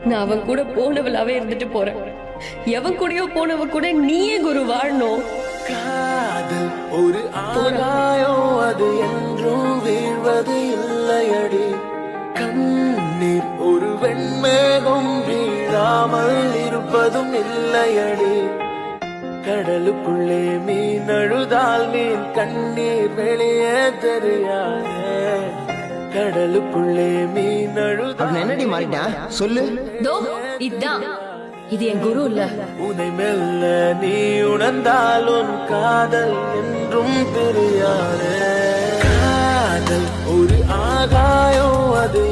நான் அவன் கூட போனவளாவே இருந்துட்டு போறேன். எவன் கூடயோ போனவ கூட நீயே குரு வாழணும். காதல் ஒரு ஆகாயம், அது என்றும் வீழ்வது இல்லையடி. கண்ணீர் ஒரு வெண்மேகம், வீழாமல் இருப்பதும் இல்லையடி. கடலுக்குள்ளே மீன் அழுதால் மீன் கண்ணீர் வெளியே தெரியாது. கடலுக்குள்ளே மீன் அழுதால் என்னடி மாறிட்டான் சொல்லு. இது என் குரு இல்ல. உன்னை மெல்ல நீ உணர்ந்தால் உன் காதல் என்றும் தெரியாது. காதல் ஒரு ஆகாயம், அது